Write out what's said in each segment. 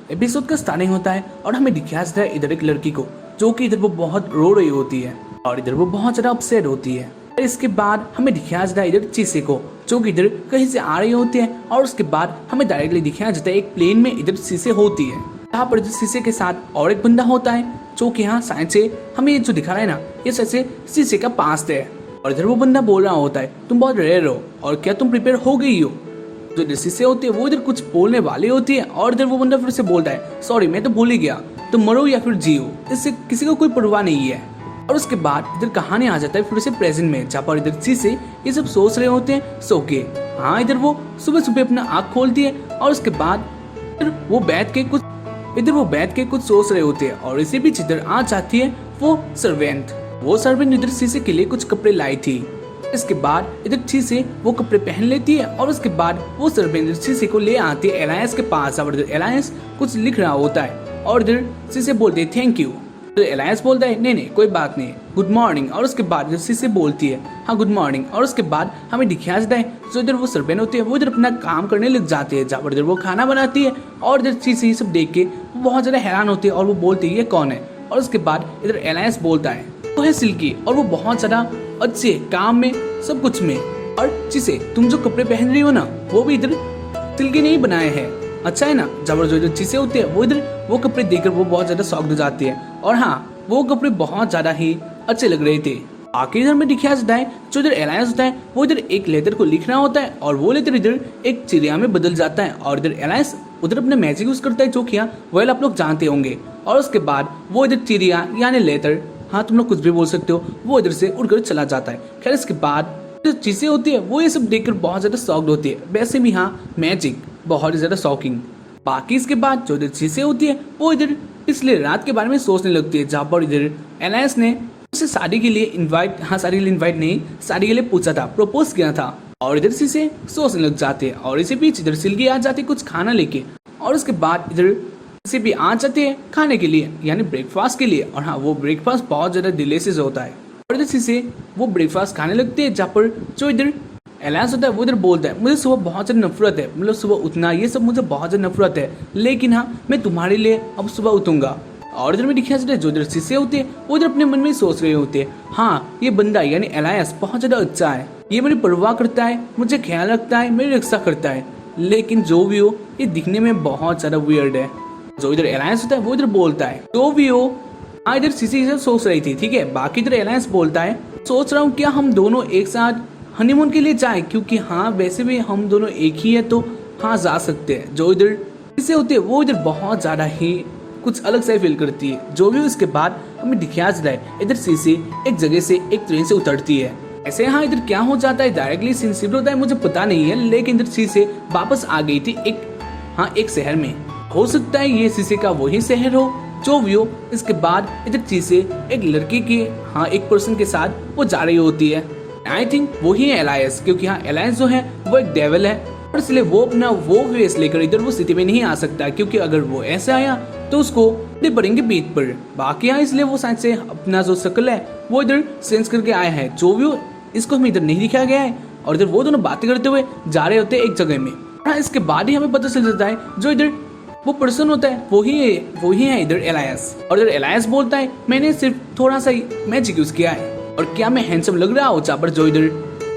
Episode का starting होता है और हमें दिखाया जाता है इधर एक लड़की को जो कि इधर वो बहुत रो रही होती है और इधर वो बहुत ज्यादा अपसेट होती है। इसके बाद हमें दिखाया जाता है इधर चीसे को जो कि इधर कहीं से आ रही होती है और उसके बाद हमें डायरेक्टली दिखाया जाता है एक प्लेन में इधर शीशे होती है। यहाँ पर शीशे के साथ और एक बंदा होता है जो कि यहाँ साइड से हमें ये जो दिखा रहा है ना ये सच से शीशे का पास्ट है और इधर वो बंदा बोल रहा होता है तुम बहुत रेयर हो और क्या तुम प्रिपेयर हो गई हो। जो इधर शीशे होती है वो इधर कुछ बोलने वाली होती है और इधर वो बंदा फिर से बोलता है सॉरी मैं तो भूल ही गया, तुम मरो या फिर जियो इससे किसी को कोई परवाह नहीं है। और उसके बाद इधर कहानी आ जाता है फिर से प्रेजेंट में जहाँ पर इधर शीशे ये सब सोच रहे होते हैं सो के। हाँ इधर वो सुबह सुबह अपना आँख खोलती है और उसके बाद इधर वो बैठ के कुछ सोच रहे होते हैं और इसी बीच इधर आ जाती है वो सर्वेंट इधर शीशे के लिए कुछ कपड़े लाई थी। इसके बाद इधर शीशे वो कपड़े पहन लेती है और उसके बाद वो सर्वेंट शीशे को ले आती है एलायंस के पास और इधर एलायंस कुछ लिख रहा होता है और इधर शीशे बोलते हैं थैंक यू। तो एलायंस बोलता है नहीं कोई बात नहीं गुड मॉर्निंग और उसके बाद इधर शीशे बोलती है हाँ गुड मॉर्निंग और उसके बाद हमें दिखाया जाता है जो इधर वो सर्वेंट होती है वो इधर अपना काम करने लग जाती है जहाँ पर इधर वो खाना बनाती है और इधर शीशे ये सब देख के वो बहुत ज्यादा हैरान होती है और वो बोलती है ये कौन है। और उसके बाद इधर एलायंस बोलता है तो है सिल्की और वो बहुत ज्यादा अच्छे काम में सब कुछ में। और चीसे तुम जो कपड़े पहन रही हो ना वो भी इधर सिल्की ने ही बनाए हैं अच्छा है ना। जब जो इधर चीजें होती है वो इधर वो कपड़े देखकर वो बहुत ज्यादा शॉक्ड हो जाती है और हाँ वो कपड़े बहुत ज्यादा ही अच्छे लग रहे थे। आखिर इधर में दिखाया जाता है जो इधर एलायंस होता है वो इधर एक लेटर को लिखना होता है और वो लेटर इधर एक चिड़िया में बदल जाता है और इधर एलायंस उधर अपने मैजिक यूज करता है जो कि वेल आप लोग जानते होंगे। और उसके बाद वो इधर चिड़िया यानी लेटर हाँ तुम लोग कुछ भी बोल सकते हो वो इधर से उड़कर चला जाता है। खैर इसके बाद जो चीजें होती है वो ये सब देखकर बहुत ज्यादा शॉक्ड होती है। वैसे भी हाँ मैजिक बहुत ही ज्यादा शॉकिंग। बाकी इसके बाद जो इधर चीजें होती है वो इधर पिछले रात के बारे में सोचने लगती है जहाँ पर इधर एलायंस ने उसे शादी के लिए इनवाइट नहीं शादी के लिए पूछा था प्रपोज किया था और इधर से सोचने लग जाते हैं। और इसी बीच इधर सिल्की आ जाती है कुछ खाना लेके और उसके बाद इधर से भी आ जाते हैं खाने के लिए यानी ब्रेकफास्ट के लिए। और हाँ वो ब्रेकफास्ट बहुत ज्यादा डिलीशियस होता है और इधर से वो ब्रेकफास्ट खाने लगते हैं जहाँ पर जो इधर एलायंस होता है वो इधर बोलता है मुझे सुबह बहुत ज़्यादा नफरत है मतलब सुबह उठना ये सब मुझे बहुत ज़्यादा नफरत है लेकिन हाँ मैं तुम्हारे लिए अब सुबह उठूंगा। और इधर में दिखाया जाता है जो इधर शीशे होते हैं वो इधर अपने मन में सोच रहे होते हैं हाँ ये बंदा यानी एलायंस बहुत ज़्यादा अच्छा है ये मेरी परवाह करता है मुझे ख्याल रखता है मेरी रक्षा करता है लेकिन जो भी हो ये दिखने में बहुत ज़्यादा वियर्ड है। जो इधर एलायंस होता है वो इधर बोलता है जो भी हो हाँ इधर शीशे सोच रही थी ठीक है। बाकी इधर एलायंस बोलता है सोच रहा हूँ क्या हम दोनों एक साथ हनीमून के लिए जाए क्योंकि हाँ वैसे भी हम दोनों एक ही है तो हाँ जा सकते हैं। जो इधर शीशे होते हैं वो इधर बहुत ज़्यादा ही कुछ अलग सा फील करती है। जो भी उसके बाद हमें दिखाया जाता है इधर शीशे एक जगह से एक ट्रेन से उतरती है। ऐसे हाँ इधर क्या हो जाता है डायरेक्टली सेंसिबल होता है मुझे पता नहीं है लेकिन इधर शीशे वापस आ गई थी एक शहर में। हो सकता है ये शीशे का वही शहर हो जो भी हो। इसके बाद इधर चीजें एक लड़की के एक पर्सन के साथ वो जा रही होती है। आई थिंक वही है एलायंस क्योंकि हाँ एलायंस जो है वो एक डेविल है और इसलिए वो अपना वो फेस लेकर इधर वो सिटी में नहीं आ सकता क्योंकि अगर वो ऐसे आया तो उसको पड़ेंगे पीठ पर। बाकी हाँ इसलिए वो साइड से अपना जो शक्ल है वो इधर सेंस करके आया है। जो भी हो इसको हमें इधर नहीं दिखाया गया है और इधर वो दोनों बातें करते हुए जा रहे होते हैं एक जगह में। हाँ इसके बाद ही हमें पता चल जाता है जो इधर वो पर्सन होता है वही है इधर एलायंस। और इधर एलायंस बोलता है मैंने सिर्फ थोड़ा सा ही मैजिक यूज किया है और क्या मैं हैंडसम लग रहा हूँ। जहाँ पर जो इधर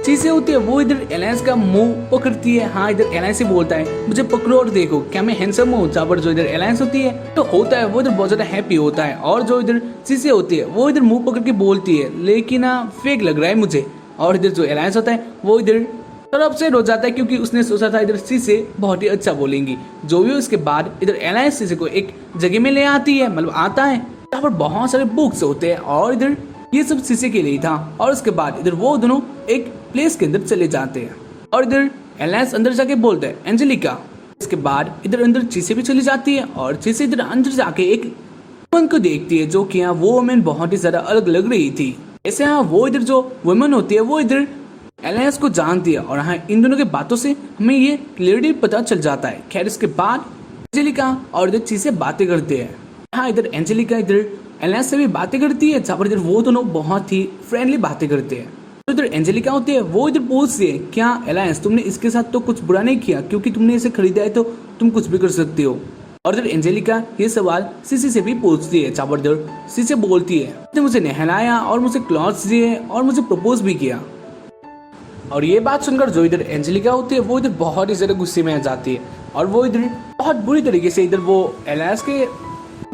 चीजें होती है वो इधर एलायंस का मुंह पकड़ती है। हाँ इधर एलायंस ही बोलता है मुझे पकड़ो और देखो क्या मैं हैंडसम हूँ। जहाँ पर जो इधर एलायंस होती है तो होता है वो इधर बहुत ज्यादा हैप्पी होता है और जो इधर चीजें होती है वो इधर मुंह पकड़ के बोलती है लेकिन फेक लग रहा है मुझे। और इधर जो एलायंस होता है वो इधर थोड़ा अपसेट हो जाता है क्योंकि उसने सोचा था इधर शीशे बहुत ही अच्छा बोलेंगी। जो भी उसके बाद इधर एलायंस शीशे को एक जगह में ले आती है मतलब आता है जहाँ पर बहुत सारे बुक्स होते हैं और इधर ये सब शीशे के लिए था। और उसके बाद इधर वो दोनों एक प्लेस के अंदर चले जाते हैं और इधर एलायंस अंदर जाके बोलता है एंजेलिका। इसके बाद इधर अंदर चीजें भी चली जाती है और चीजें इधर अंदर जाके एक वुमन को देखती है जो कि वो वुमन बहुत ही ज्यादा अलग लग रही थी। ऐसे हाँ वो इधर जो वुमन होती है वो इधर एलायंस को जानती है और हाँ इन दोनों के बातों से हमें ये क्लियरली पता चल जाता है। खैर इसके बाद एंजेलिका और इधर चीजें बातें करते हैं। हाँ इधर एंजेलिका इधर एलायंस से भी बातें करती है जहाँ पर इधर वो दोनों बहुत ही फ्रेंडली बातें करते हैं। तो इधर एंजेलिका होती है वो इधर पूछती है क्या एलायंस तुमने इसके साथ तो कुछ बुरा नहीं किया क्योंकि तुमने इसे खरीदा है तो तुम कुछ भी कर सकते हो। और इधर एंजेलिका ये सवाल सीसी से भी पूछती है। जहाँ पर इधर सीसी बोलती है उसने मुझे नहलाया और मुझे क्लॉथ्स दिए और मुझे प्रपोज भी किया। और ये बात सुनकर जो इधर एंजेलिका होती है वो इधर बहुत ही ज्यादा गुस्से में आ जाती है और वो इधर बहुत बुरी तरीके से इधर वो एलियास के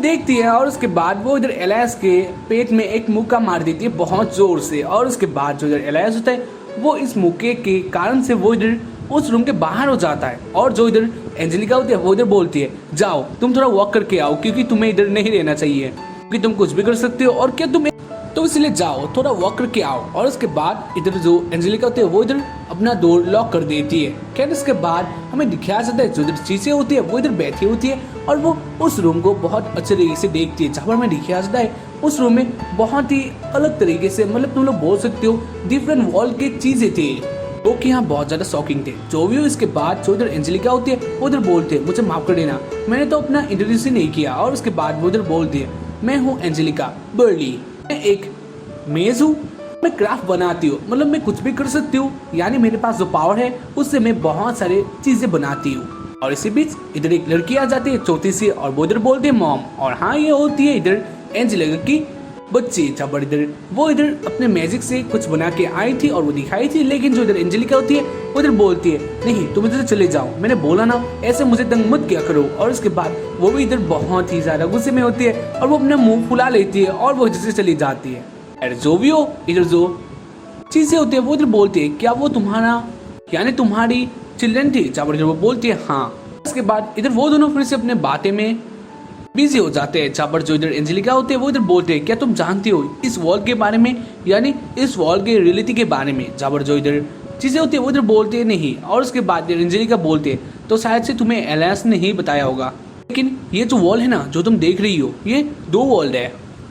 देखती है और उसके बाद वो इधर एलियास के पेट में एक मुक्का मार देती है बहुत जोर से। और उसके बाद जो इधर एलियास होता है वो इस मुक्के के कारण से वो इधर उस रूम के बाहर हो जाता है। और जो इधर एंजेलिका होती है वो इधर बोलती है जाओ तुम थोड़ा वॉक करके आओ क्योंकि तुम्हें इधर नहीं रहना चाहिए क्योंकि तुम कुछ भी कर सकते हो और क्या तुम तो इसलिए जाओ थोड़ा वॉक करके आओ। और उसके बाद इधर जो एंजेलिका होती है वो इधर अपना डोर लॉक कर देती है। खैर इसके बाद हमें दिखाया जाता है जो इधर चीजें होती है वो इधर बैठी होती है और वो उस रूम को बहुत अच्छे तरीके से देखती है। जहाँ पर हमें दिखाया जाता है उस रूम में बहुत ही अलग तरीके से मतलब तुम लोग बोल सकते हो डिफरेंट वॉल के चीजें थे जो कि यहाँ बहुत ज्यादा शॉकिंग थे। जो भी हो इसके बाद जो इधर एंजेलिका होती है वो इधर बोलते हैं मुझे माफ कर देना मैंने तो अपना इंट्रोड्यूस ही नहीं किया। और उसके बाद वो इधर बोलती है मैं हूँ एंजेलिका बर्ली, मैं एक मेज हूँ, मैं क्राफ्ट बनाती हूँ मतलब मैं कुछ भी कर सकती हूँ यानी मेरे पास जो पावर है उससे मैं बहुत सारे चीजें बनाती हूँ। और इसी बीच इधर एक लड़की आ जाती है छोटी सी और वो इधर बोलती है मॉम। और हाँ ये होती है इधर एंजेलिका की बच्ची। जब इधर वो इधर अपने मैजिक से कुछ बना के आई थी और वो दिखाई थी लेकिन जो इधर एंजेलिका होती है वो इधर बोलती है नहीं तुम इधर चले जाओ मैंने बोला ना ऐसे मुझे तंग मत किया करो। और उसके बाद वो भी इधर बहुत ही ज्यादा गुस्से में होती है और वो अपना मुंह फुला लेती है और वो इधर से चली जाती है। अरे जो भी हो इधर जो चीजें होती है वो इधर बोलती है क्या वो तुम्हारा यानी तुम्हारी चिल्ड्रन थी। जब इधर वो बोलती है हाँ। उसके बाद इधर वो दोनों फिर से अपने बातें में बिजी हो जाते हैं। जहाँ पर जो इधर एंजेलिका होते हैं वो इधर बोलते हैं क्या तुम जानती हो इस वॉल के बारे में यानी इस वॉल के रियलिटी के बारे में। जहाँ पर जो इधर चीजें होती है वो इधर बोलते हैं नहीं। और उसके बाद एंजेलिका बोलते हैं तो शायद से तुम्हें एलियास ने ही बताया होगा लेकिन ये जो वॉल है ना जो तुम देख रही हो ये दो वॉल है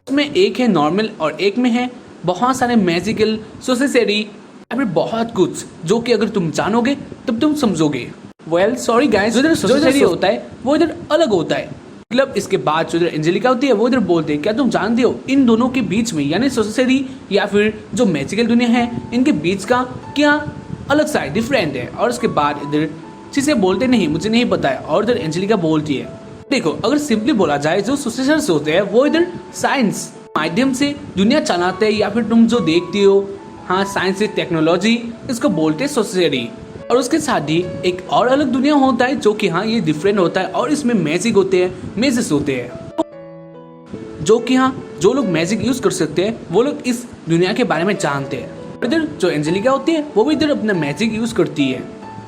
उसमें एक है नॉर्मल और एक में है बहुत सारे मैजिकल सोसाइटी या फिर बहुत कुछ जो कि अगर तुम जानोगे तब तुम समझोगे। वेल सॉरी गाइस जो इधर सोसाइटी होता है वो इधर अलग होता है मतलब इसके बाद जो इधर एंजेलिका होती है वो इधर बोलते हैं क्या तुम जानते हो इन दोनों के बीच में यानी सोसाइटी या फिर जो मैजिकल दुनिया है इनके बीच का क्या अलग सा डिफरेंट है। और उसके बाद इधर चीजें बोलते नहीं मुझे नहीं पता है। और इधर एंजेलिका बोलती है देखो अगर सिंपली बोला जाए जो सोसाइटर्स होते हैं वो इधर साइंस माध्यम से दुनिया चलाते हैं या फिर तुम जो देखती हो हाँ साइंस से टेक्नोलॉजी इसको बोलते हैं सोसाइटी। और उसके साथ ही एक और अलग दुनिया होता है जो कि हाँ ये डिफरेंट होता है और इसमें मैजिक होते हैं मेजेस होते हैं जो कि हाँ जो लोग मैजिक यूज कर सकते हैं वो लोग इस दुनिया के बारे में जानते हैं। इधर जो एंजेलिका होती है वो भी इधर अपना मैजिक यूज करती है।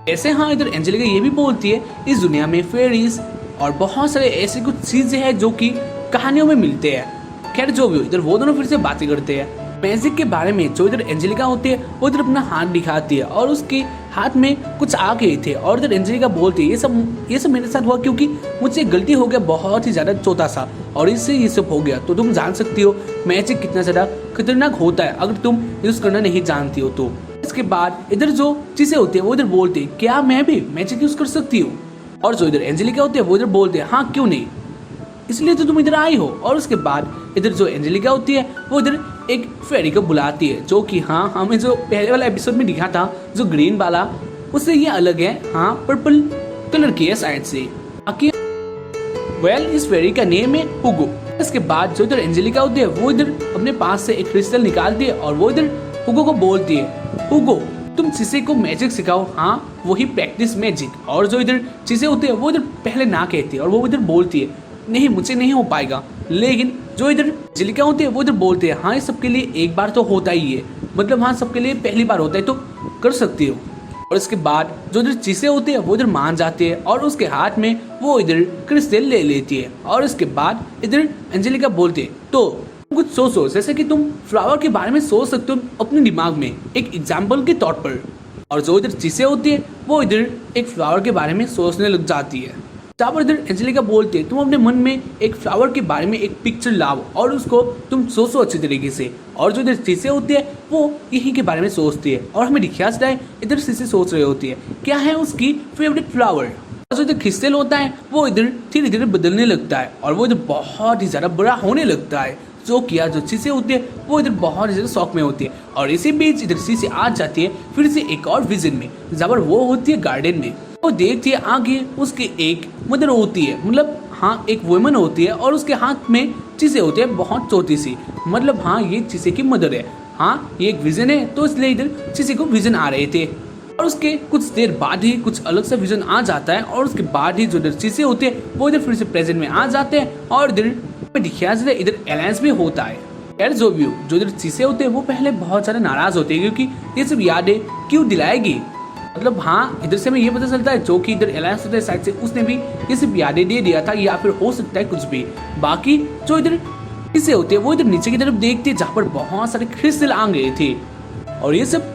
ऐसे हाँ इधर एंजेलिका ये भी बोलती है इस दुनिया में फेरीज और बहुत सारे ऐसी कुछ चीजें हैं जो कि कहानियों में मिलते हैं। खैर जो भी हो इधर वो दोनों फिर से बातें करते हैं मैजिक के बारे में। जो इधर एंजेलिका होती है वो इधर अपना हाथ दिखाती है और उसके हाथ में कुछ आ गए थे। और इधर एंजेलिका बोलती है ये सब मेरे साथ हुआ क्योंकि मुझसे गलती हो गया बहुत ही ज्यादा छोटा सा और इससे ये सब हो गया। तो तुम जान सकती हो मैजिक कितना ज्यादा खतरनाक होता है अगर तुम यूज करना नहीं जानती हो तो। इसके बाद इधर जो चीजें होती है वो इधर बोलती है क्या मैं भी मैजिक यूज कर सकती हूँ। और जो इधर एंजेलिका होती है वो इधर बोलते हैं हाँ क्यों नहीं इसलिए तो तुम इधर आई हो। और उसके बाद इधर जो एंजेलिका होती है वो इधर एक फेरी को बुलाती है जो कि हाँ हमें जो पहले वाला एपिसोड में दिखा था जो ग्रीन वाला उससे ये अलग है हाँ पर्पल कलर की है साइड से बाकी वेल इस फेरी का नेम है हुगो। इसके बाद जो इधर एंजेलिका होती है वो इधर अपने पास से एक क्रिस्टल निकालती है और वो इधर हुगो को बोलती है हुगो तुम चीजें को मैजिक सिखाओ हाँ वही प्रैक्टिस मैजिक। और जो इधर चीजें होती है वो इधर पहले ना कहती है और वो इधर बोलती है नहीं मुझे नहीं हो पाएगा। लेकिन जो इधर एंजेलिका होती है वो इधर बोलते हैं हाँ ये सबके लिए एक बार तो होता ही है मतलब हाँ सबके लिए पहली बार होता है तो कर सकती हो। और इसके बाद जो इधर चीजें होती है वो इधर मान जाती है और उसके हाथ में वो इधर क्रिस्टल ले लेती है। और इसके बाद इधर एंजेलिका बोलती है तो कुछ सोचो जैसे कि तुम फ्लावर के बारे में सोच सकते हो अपने दिमाग में एक एग्जाम्पल के तौर पर। और जो इधर चीजें होती है वो इधर एक फ्लावर के बारे में सोचने लग जाती है। जहाँ पर इधर एंजेलिका बोलते हैं तुम अपने मन में एक फ्लावर के बारे में एक पिक्चर लाओ और उसको तुम सोचो अच्छी तरीके से। और जो इधर चीजें होती है वो यही के बारे में सोचती है और हमें दिखाया जाता है इधर चीजें सोच रही होती है क्या है उसकी फेवरेट फ्लावर। और जो इधर क्रिस्टल होता है वो इधर धीरे धीरे बदलने लगता है और वो इधर बहुत ही ज्यादा बड़ा होने लगता है जो किया जो चीजें होती है वो इधर बहुत ज्यादा शौक में होती है। और इसी बीच इधर चीजें आ जाती है फिर से एक और विजन में जहाँ पर वो होती है गार्डन में। वो देखती है आगे उसकी एक मदर होती है मतलब हाँ एक वुमन होती है और उसके हाथ में चीजें होती है बहुत छोटी सी, मतलब हाँ ये चीजे की मदर है। हाँ ये एक विजन है, तो इसलिए इधर चीजे को विजन आ रहे थे और उसके कुछ देर बाद ही कुछ अलग सा विजन आ जाता है और उसके बाद ही जो इधर चीजें होती है वो इधर फिर से प्रेजेंट में आ जाते हैं और इधर इधर अलायंस भी होता है। यार जो इधर चीजें होते हैं वो पहले बहुत ज्यादा नाराज होते हैं क्योंकि ये सब यादें क्यों दिलाएगी। मतलब हाँ इधर से हमें ये पता चलता है जो कि इधर अलायंस होता है साइड से उसने भी ये सब यादें दे दिया था या फिर हो सकता है कुछ भी। बाकी जो इधर चीजें होती है वो इधर नीचे की तरफ देखते हैं जहाँ पर बहुत सारे क्रिस्टल आ गए थे और ये सब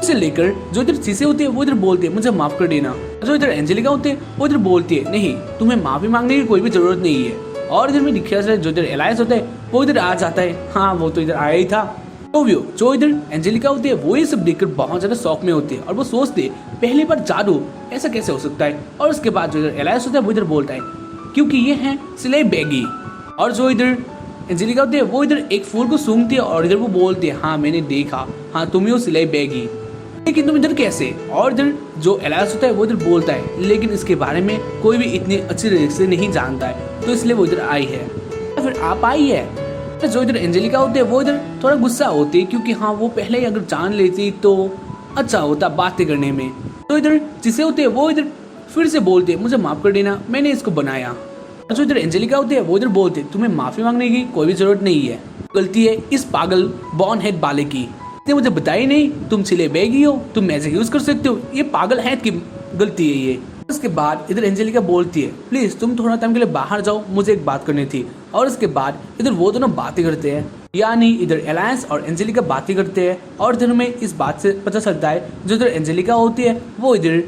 से लेकर जो इधर चीजें होती है वो इधर बोलते हैं मुझे माफ कर देना। जो इधर एंजेलिका होते हैं वो इधर बोलती है नहीं तुम्हें माफी मांगने की कोई भी जरूरत नहीं है। और इधर में दिखा जो इधर अलायंस होता है वो इधर आ जाता है। हाँ वो तो इधर आया ही था। तो जो इधर एंजेलिका होती है वो ये सब देखकर बहुत ज्यादा शौक में होती है और वो सोचते है पहली बार जादू ऐसा कैसे हो सकता है। और उसके बाद जो इधर अलायंस होता है वो इधर बोलता है क्योंकि ये है सिलाई बैगी। और जो इधर एंजेलिका होती है वो इधर एक फूल को सूंघती है और इधर वो बोलती है हाँ मैंने देखा, हाँ तुम ही हो सिलाई बैगी, लेकिन तुम इधर कैसे। और इधर जो अलायंस होता है वो इधर बोलता है लेकिन इसके बारे में कोई भी इतनी अच्छी तरीके से नहीं जानता है तो इसलिए वो इधर आई है या फिर आप आई है। जो इधर एंजेलिका होते हैं वो इधर थोड़ा गुस्सा होती है क्योंकि हाँ वो पहले ही अगर जान लेती तो अच्छा होता बातें करने में। तो इधर जिसे होते हैं वो इधर फिर से बोलते हैं मुझे माफ कर देना मैंने इसको बनाया। जो इधर एंजेलिका होते हैं वो इधर बोलते तुम्हें माफी मांगने की कोई भी जरूरत नहीं है, गलती है इस पागल बॉर्न हेड बाले की, इसने मुझे बताई नहीं तुम सिले बैगी हो, तुम मैजिक यूज कर सकते हो, ये पागल हेड की गलती है ये। उसके बाद इधर एंजेलिका बोलती है प्लीज तुम थोड़ा टाइम के लिए बाहर जाओ मुझे एक बात करनी थी। और उसके बाद इधर वो दोनों बातें करते हैं यानी इधर अलायंस और एंजेलिका बातें करते हैं और इधर में इस बात से पता चलता है जो इधर एंजेलिका होती है वो इधर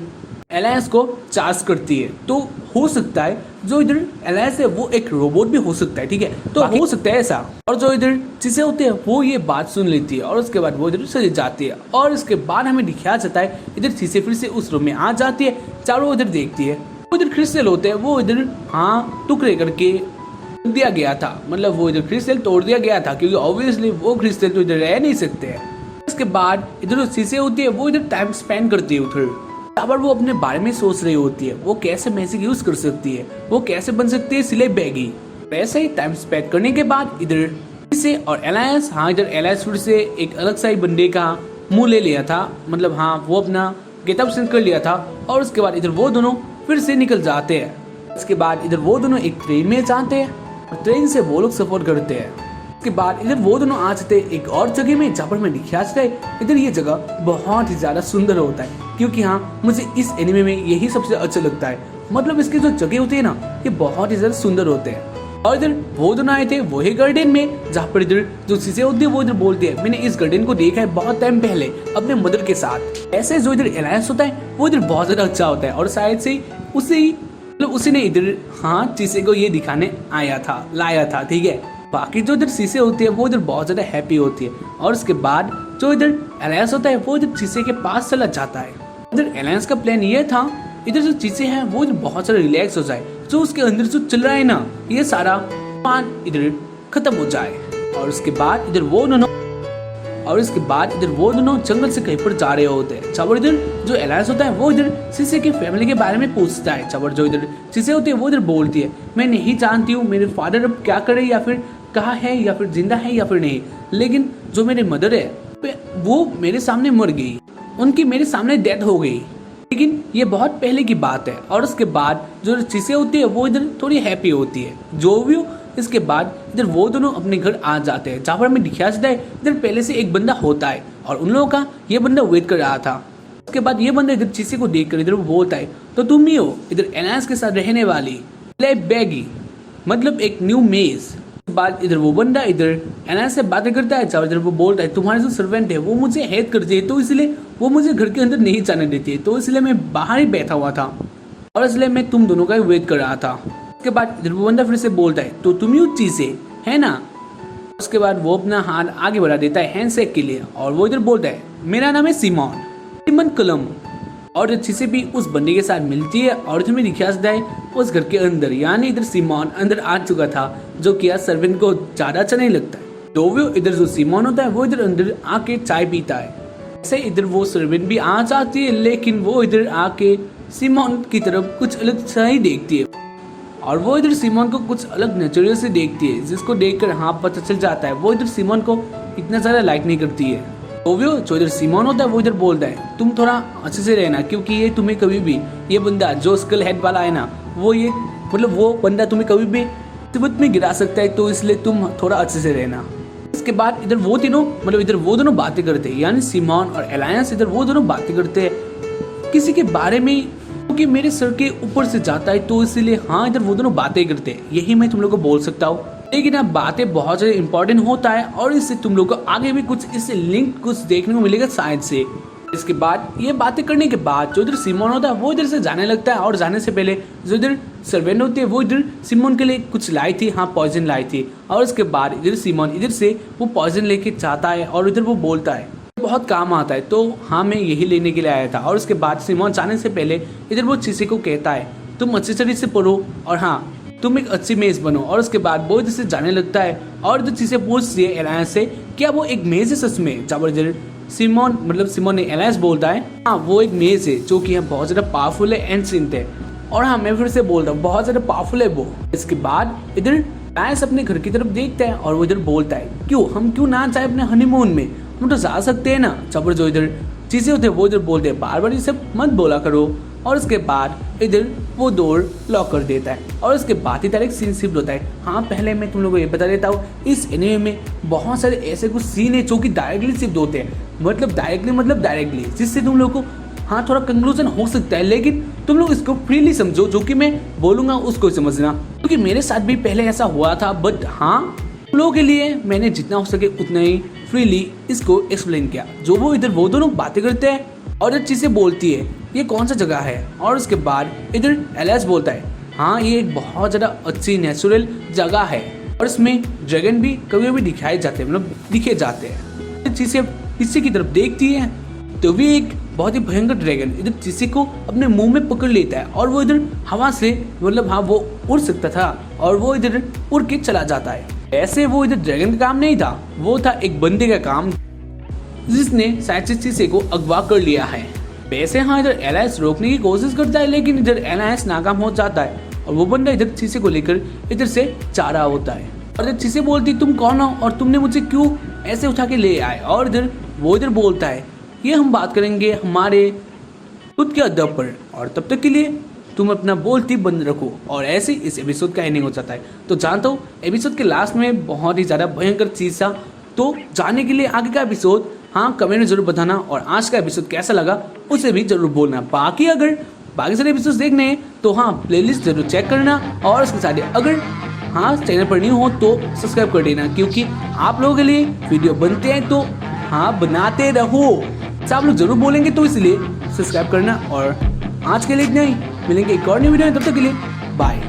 अलायंस को चार्ज करती है। तो हो सकता है जो इधर अलायंस है वो एक रोबोट भी हो सकता है, ठीक है तो हो सकता है ऐसा। और जो इधर चीजें होती है वो ये बात सुन लेती है और उसके बाद वो इधर चली जाती है और इसके बाद हमें दिखाया जाता है इधर चीजें फिर से उस रूम में आ जाती है, चारों इधर देखती है। इधर क्रिस्टल होते हैं वो इधर हाँ टुकड़े करके दिया गया था, मतलब वो इधर क्रिस्टल तोड़ दिया गया था क्योंकि ऑब्वियसली वो क्रिस्टल तो इधर रह नहीं सकते हैं। इसके बाद इधर जो चीजें होती है वो इधर टाइम स्पेंड करती है उधर, पर वो अपने बारे में सोच रही होती है वो कैसे मैजिक यूज कर सकती है, वो कैसे बन सकती है सिलाई बैगी। वैसे ही टाइम स्पेंड करने के बाद इधर से और अलायंस हाँ इधर अलायंस फिर से एक अलग सा ही बंदे का मुंह ले लिया था, मतलब हाँ वो अपना गेटअप चेंज कर लिया था और उसके बाद इधर वो दोनों फिर से निकल जाते हैं। उसके बाद इधर वो दोनों एक ट्रेन में जाते हैं और ट्रेन से वो लोग सफर करते हैं। उसके बाद इधर वो दोनों आ जाते हैं एक और जगह में जहाँ पर मैं दिखा जाता है इधर ये जगह बहुत ही ज्यादा सुंदर होता है क्योंकि हाँ मुझे इस एनिमे में यही सबसे अच्छा लगता है, मतलब इसकी जो जगह होती है ना ये बहुत ही ज्यादा सुंदर होते हैं। और इधर वो दोनों आए थे वही गार्डन में जहाँ पर इधर जो चीजें होती है वो इधर बोलती है मैंने इस गार्डन को देखा है बहुत टाइम पहले अपने मदर के साथ। ऐसे जो इधर अलायंस होता है वो इधर बहुत ज्यादा अच्छा होता है और शायद से उसी ने इधर हाँ चीजें को ये दिखाने लाया था, ठीक है। बाकी जो इधर शीशे होती है वो इधर बहुत ज्यादा हैप्पी होती है और उसके बाद जो इधर अलायंस होता है वो इधर शीशे के पास चला जाता है। इधर अलायंस का प्लान ये था इधर जो चीजें हैं वो इधर बहुत सारा रिलैक्स हो जाए, जो उसके अंदर जो चल रहा है ना ये सारा पान इधर खत्म हो जाए। और उसके बाद इधर वो दोनों जंगल से कहीं पर जा रहे होते हैं। जब इधर जो अलायंस होता है वो इधर शीशे की फैमिली के बारे में पूछता है। जब जो इधर चीजें होती है वो इधर बोलती है मैं नहीं जानती हूँ मेरे फादर अब क्या करे या फिर कहाँ है या फिर जिंदा है या फिर नहीं, लेकिन जो मेरी मदर है वो मेरे सामने मर गई, उनकी मेरे सामने डेथ हो गई, लेकिन ये बहुत पहले की बात है। और उसके बाद जो चीजें होती है वो इधर थोड़ी हैप्पी होती है जो भी हो। इसके बाद इधर वो दोनों अपने घर आ जाते हैं जहाँ पर हमें दिखाया जाता है इधर पहले से एक बंदा होता है और उन लोगों का ये बंदा वेट कर रहा था। उसके बाद ये बंदा इधर चीजें को देख कर इधर वो बोलता है तो तुम ही हो इधर अलायंस के साथ रहने वाली बैगी, मतलब एक न्यू मेज। बाद इधर वो बंदा इधर अलायंस से बातें करता है जब इधर वो बोलता है तुम्हारे जो सर्वेंट है वो मुझे हेल्प करती है तो इसलिए वो मुझे घर के अंदर नहीं जाने देती है, तो इसलिए मैं बाहर ही बैठा हुआ था और इसलिए मैं तुम दोनों का वेट कर रहा था। उसके बाद इधर वो बंदा फिर से बोलता है तो तुम ही उस चीज है ना। उसके बाद वो अपना हाथ आगे बढ़ा देता है हैंडशेक के लिए और वो इधर बोलता है मेरा नाम है सिमोन कलम। और जो चीजें भी उस बंदे के साथ मिलती है और इधर में दिखाया जाता है उस घर के अंदर, यानी इधर सिमोन अंदर आ चुका था जो कि सर्वेंट को ज्यादा अच्छा नहीं लगता है। तो वो इधर जो सिमोन होता है वो इधर अंदर आके चाय पीता है। ऐसे इधर वो सर्वेंट भी आ जाती है लेकिन वो इधर आके सिमोन की तरफ कुछ अलग सा ही देखती है। और वो इधर सिमोन को कुछ अलग नजरिए से देखती है, जिसको देखकर हाँ पता चल जाता है वो इधर सिमोन को इतना ज़्यादा लाइक नहीं करती है। तो वो जो इधर सिमोन होता है वो इधर बोलता है तुम थोड़ा अच्छे से रहना, क्योंकि ये तुम्हें कभी भी ये बंदा जो स्कल हेड वाला है ना, वो ये मतलब वो बंदा तुम्हें कभी भी मुसीबत में गिरा सकता है, तो इसलिए तुम थोड़ा अच्छे से रहना। इसके बाद इधर वो तीनों मतलब इधर वो दोनों बातें करते हैं, यानी सिमोन और एलायंस इधर वो दोनों बातें करते हैं किसी के बारे में, क्योंकि मेरे सर के ऊपर से जाता है, तो इसीलिए हाँ इधर वो दोनों बातें करते हैं। यही मैं तुम लोग को बोल सकता हूँ, लेकिन अब बातें बहुत ज़्यादा इंपॉर्टेंट होता है और इससे तुम लोग को आगे भी कुछ इससे लिंक कुछ देखने को मिलेगा शायद से। इसके बाद ये बातें करने के बाद जो इधर सिमोन होता है वो इधर से जाने लगता है, और जाने से पहले जो इधर सर्वेंट होती है वो इधर सिमोन के लिए कुछ लाई थी, हाँ पॉइजन लाई थी। और उसके बाद इधर सिमोन इधर से वो पॉइजन लेके जाता है और इधर वो बोलता है बहुत काम आता है, तो हाँ मैं यही लेने के लिए आया था। और उसके बाद सिमोन जाने से पहले इधर वो चीसे को कहता है तुम अच्छी तरीके से पढ़ो और हाँ तुम एक अच्छी मेज बनो। और उसके बाद वो इधर से जाने लगता है और इधर चीजें पूछती है एलायंस से क्या वो एक मेज है सच में। जब इधर सिमोन ने एलायंस बोलता है हाँ वो एक मेज है जो कि बहुत ज़्यादा पावरफुल है, एंशिएंट है। और हाँ मैं फिर से बोलता हूँ बहुत ज़्यादा पावरफुल है वो। इसके बाद इधर एलायंस अपने घर की तरफ देखता है और वो इधर बोलता है हम क्यों ना जाए अपने हनीमून में, हम तो जा सकते हैं ना। जब जो इधर चीज़ें होते हैं वो इधर बोलते हैं बार बार ये सब मत बोला करो। और उसके बाद इधर वो डोर लॉक कर देता है और उसके बाद ही डायरेक्ट सीन शिफ्ट होता है। हाँ पहले मैं तुम लोगों को ये बता देता हूँ इस एनिमे में बहुत सारे ऐसे कुछ सीन है जो कि डायरेक्टली शिफ्ट होते हैं, मतलब डायरेक्टली जिससे तुम लोग को हाँ थोड़ा कंक्लूजन हो सकता है, लेकिन तुम लोग इसको फ्रीली समझो, जो कि मैं बोलूँगा उसको समझना, क्योंकि मेरे साथ भी पहले ऐसा हुआ था। बट हाँ तुम लोगों के लिए मैंने जितना हो सके उतना ही फ्रीली इसको एक्सप्लेन किया। जो वो इधर वो दोनों बातें करते हैं और एक चीज़ें बोलती है ये कौन सा जगह है। और उसके बाद इधर एलायंस बोलता है हाँ ये एक बहुत ज़्यादा अच्छी नेचुरल जगह है और इसमें ड्रैगन भी कभी कभी दिखाए जाते हैं, मतलब दिखे जाते हैं। चीज़ें चीसे की तरफ देखती है तो भी एक बहुत ही भयंकर ड्रैगन इधर चीसे को अपने मुंह में पकड़ लेता है और वो इधर हवा से मतलब हाँ वो उड़ सकता था और वो इधर उड़ के चला जाता है। ऐसे वो इधर ड्रैगन का काम नहीं था, वो था एक बंदे का काम जिसने शायद से चीसे को अगवा कर लिया है। वैसे हाँ इधर एलायंस रोकने की कोशिश करता है, लेकिन इधर एलायंस नाकाम हो जाता है और वो बंदा इधर चीसे को लेकर इधर से जा रहा होता है। और इधर चीसे बोलती तुम कौन हो और तुमने मुझे क्यों ऐसे उठा के ले आए। और इधर वो इधर बोलता है ये हम बात करेंगे हमारे खुद के अदब पर, और तब तक के लिए तुम अपना बोलती बंद रखो। और ऐसे इस एपिसोड का एंडिंग हो जाता है। तो जानता हूँ एपिसोड के लास्ट में बहुत ही ज़्यादा भयंकर चीज़ था, तो जानने के लिए आगे का एपिसोड हाँ कमेंट में जरूर बताना और आज का एपिसोड कैसा लगा उसे भी जरूर बोलना। बाकी अगर बाकी सारे एपिसोड देखने हैं तो हाँ प्लेलिस्ट जरूर चेक करना और उसके साथ अगर हाँ चैनल पर न्यू हो तो सब्सक्राइब कर देना, क्योंकि आप लोगों के लिए वीडियो बनते हैं तो हाँ बनाते रहो, आप लोग जरूर बोलेंगे, तो इसलिए सब्सक्राइब करना। और आज के लिए इतना ही, मिलेंगे एक और नई वीडियो में, तब तक के लिए बाय।